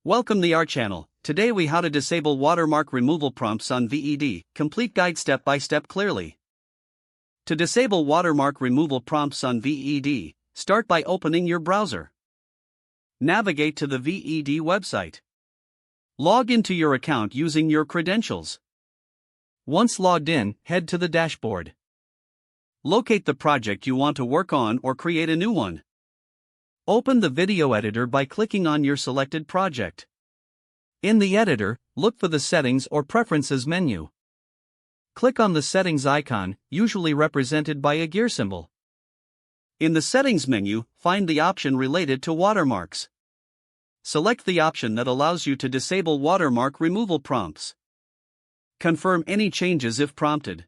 Welcome to our channel. Today we how to disable watermark removal prompts on VEED, complete guide step by step clearly. To disable watermark removal prompts on VEED, start by opening your browser. Navigate to the VEED website. Log into your account using your credentials. Once logged in, head to the dashboard. Locate the project you want to work on or create a new one. Open the video editor by clicking on your selected project. In the editor, look for the Settings or Preferences menu. Click on the Settings icon, usually represented by a gear symbol. In the Settings menu, find the option related to watermarks. Select the option that allows you to disable watermark removal prompts. Confirm any changes if prompted.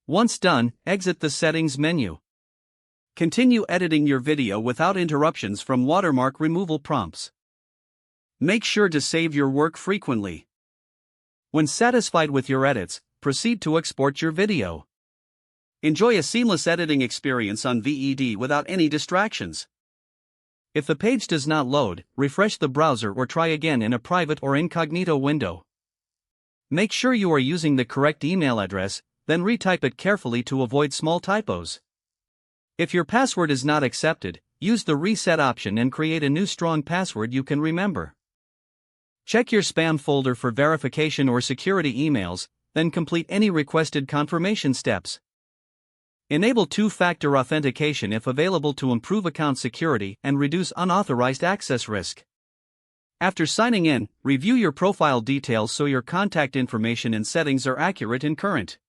Once done, exit the Settings menu. Continue editing your video without interruptions from watermark removal prompts. Make sure to save your work frequently. When satisfied with your edits, proceed to export your video. Enjoy a seamless editing experience on VEED without any distractions. If the page does not load, refresh the browser or try again in a private or incognito window. Make sure you are using the correct email address, then retype it carefully to avoid small typos. If your password is not accepted, use the reset option and create a new strong password you can remember. Check your spam folder for verification or security emails, then complete any requested confirmation steps. Enable two-factor authentication if available to improve account security and reduce unauthorized access risk. After signing in, review your profile details so your contact information and settings are accurate and current.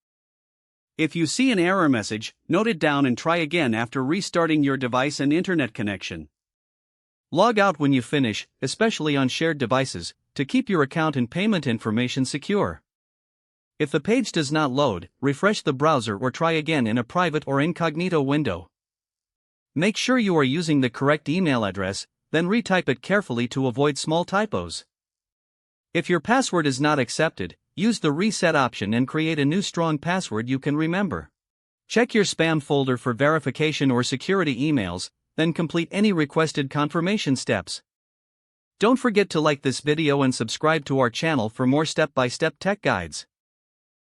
If you see an error message, note it down and try again after restarting your device and internet connection. Log out when you finish, especially on shared devices, to keep your account and payment information secure. If the page does not load, refresh the browser or try again in a private or incognito window. Make sure you are using the correct email address, then retype it carefully to avoid small typos. If your password is not accepted, use the reset option and create a new strong password you can remember. Check your spam folder for verification or security emails, then complete any requested confirmation steps. Don't forget to like this video and subscribe to our channel for more step-by-step tech guides.